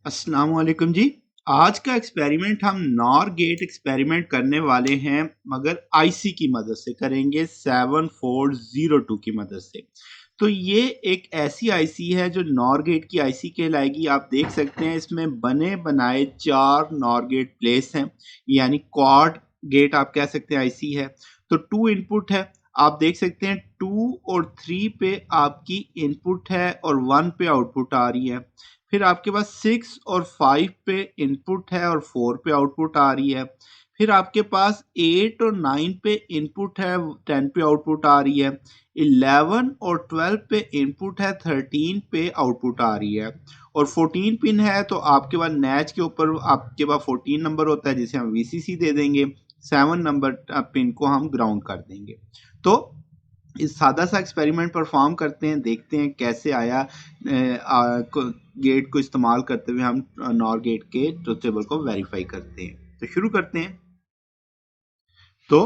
अस्सलाम वालेकुम जी। आज का एक्सपेरिमेंट हम नॉर गेट एक्सपेरिमेंट करने वाले हैं, मगर आईसी की मदद से करेंगे 7402 की मदद से। तो ये एक ऐसी आईसी है जो नॉर गेट की आईसी कहलाएगी। आप देख सकते हैं इसमें बने बनाए 4 नॉर गेट प्लेस हैं, यानी क्वाड गेट आप कह सकते हैं आईसी है। तो 2 इनपुट है, आप देख सकते हैं 2 और 3 पे आपकी इनपुट है और 1 पे आउटपुट आ रही है। फिर आपके पास 6 और 5 पे इनपुट है और 4 पे आउटपुट आ रही है। फिर आपके पास 8 और 9 पे इनपुट है, 10 पे आउटपुट आ रही है। 11 और 12 पे इनपुट है, 13 पे आउटपुट आ रही है। और 14 पिन है, तो आपके पास नैच के ऊपर आपके पास 14 नंबर होता है जिसे हम वीसीसी दे देंगे। 7 नंबर पिन को हम ग्राउंड कर देंगे। तो इस सादा सा एक्सपेरिमेंट परफॉर्म करते हैं, देखते हैं कैसे आया। गेट को इस्तेमाल करते हुए हम नॉर गेट के ट्रुथ टेबल को वेरीफाई करते हैं। तो शुरू करते हैं। तो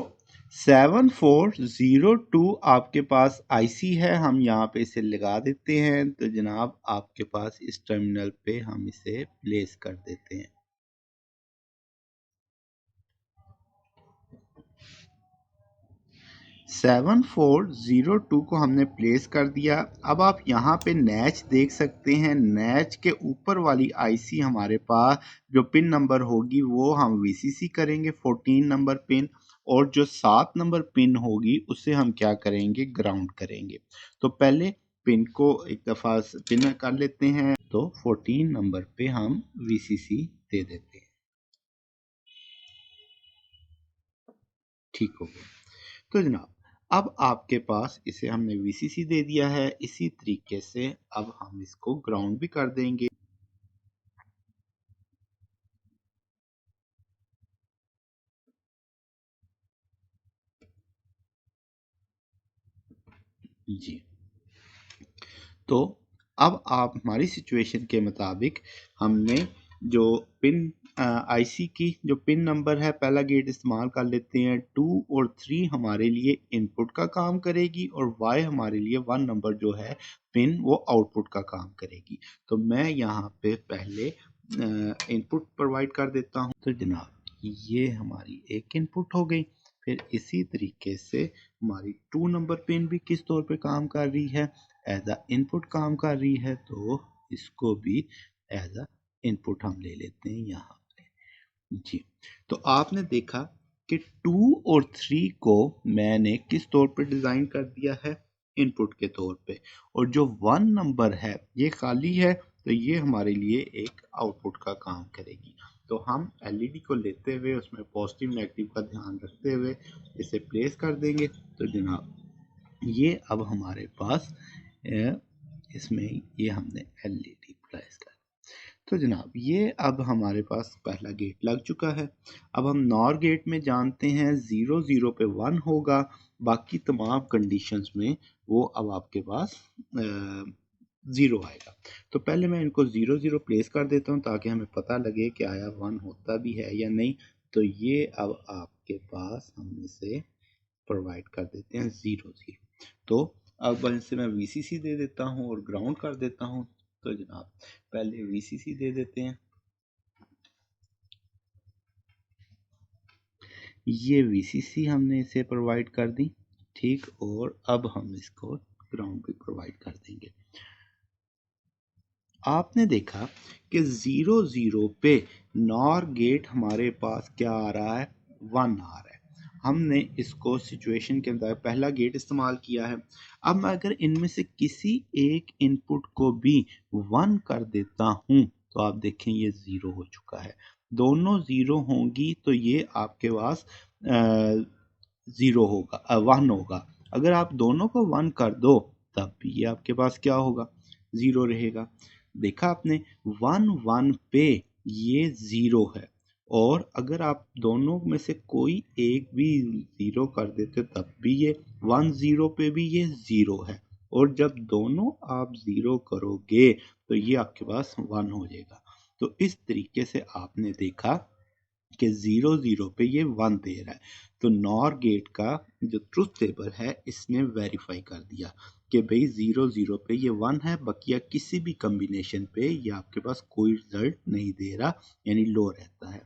7402 आपके पास आईसी है, हम यहाँ पे इसे लगा देते हैं। तो जनाब आपके पास इस टर्मिनल पे हम इसे प्लेस कर देते हैं। सेवन 402 को हमने प्लेस कर दिया। अब आप यहाँ पे नैच देख सकते हैं। नैच के ऊपर वाली आईसी हमारे पास जो पिन नंबर होगी वो हम वीसीसी करेंगे 14 नंबर पिन, और जो 7 नंबर पिन होगी उसे हम क्या करेंगे, ग्राउंड करेंगे। तो पहले पिन को एक दफ़ा पिन कर लेते हैं। तो 14 नंबर पे हम वीसीसी दे देते हैं। ठीक हो गया। तो जनाब अब आपके पास इसे हमने वीसीसी दे दिया है। इसी तरीके से अब हम इसको ग्राउंड भी कर देंगे। जी, तो अब आप हमारी सिचुएशन के मुताबिक हमने जो पिन आईसी की जो पिन नंबर है, पहला गेट इस्तेमाल कर लेते हैं। 2 और 3 हमारे लिए इनपुट का काम करेगी और वाई हमारे लिए 1 नंबर जो है पिन वो आउटपुट का काम करेगी। तो मैं यहाँ पे पहले इनपुट प्रोवाइड कर देता हूँ। तो जनाब ये हमारी एक इनपुट हो गई। फिर इसी तरीके से हमारी 2 नंबर पिन भी किस तौर पे काम कर रही है, एज अ इनपुट काम कर रही है। तो इसको भी एज अ इनपुट हम ले लेते हैं यहाँ पे। जी, तो आपने देखा कि 2 और 3 को मैंने किस तौर पे डिज़ाइन कर दिया है, इनपुट के तौर पे। और जो 1 नंबर है ये खाली है, तो ये हमारे लिए एक आउटपुट का काम करेगी। तो हम एलईडी को लेते हुए उसमें पॉजिटिव नेगेटिव का ध्यान रखते हुए इसे प्लेस कर देंगे। तो जनाब ये अब हमारे पास इसमें ये हमने एलईडी प्लेस कर। तो जनाब ये अब हमारे पास पहला गेट लग चुका है। अब हम नॉर गेट में जानते हैं 0 0 पे 1 होगा, बाकी तमाम कंडीशंस में वो अब आपके पास 0 आएगा। तो पहले मैं इनको 0 0 प्लेस कर देता हूँ ताकि हमें पता लगे कि आया 1 होता भी है या नहीं। तो ये अब आपके पास हम इसे प्रोवाइड कर देते हैं 0 0। तो अब इसे मैं वीसीसी दे देता हूँ और ग्राउंड कर देता हूँ। तो जनाब पहले वीसीसी दे देते हैं। ये वीसीसी हमने इसे प्रोवाइड कर दी, ठीक। और अब हम इसको ग्राउंड भी प्रोवाइड कर देंगे। आपने देखा कि 0 0 पे नॉर गेट हमारे पास क्या आ रहा है, 1 आ रहा है। हमने इसको सिचुएशन के अंदर पहला गेट इस्तेमाल किया है। अब मैं अगर इनमें से किसी एक इनपुट को भी 1 कर देता हूं, तो आप देखें ये 0 हो चुका है। दोनों 0 होंगी तो ये आपके पास 0 होगा, 1 होगा। अगर आप दोनों को 1 कर दो तब भी ये आपके पास क्या होगा, 0 रहेगा। देखा आपने 1 1 पे ये 0 है, और अगर आप दोनों में से कोई एक भी 0 कर देते तब भी ये 1 0 पे भी ये 0 है। और जब दोनों आप 0 करोगे तो ये आपके पास 1 हो जाएगा। तो इस तरीके से आपने देखा कि 0 0 पे ये 1 दे रहा है, तो नॉर गेट का जो ट्रुथ टेबल है इसने वेरीफाई कर दिया कि भाई 0 0 पे ये 1 है, बकिया किसी भी कम्बिनेशन पे ये आपके पास कोई रिजल्ट नहीं दे रहा, यानी लो रहता है।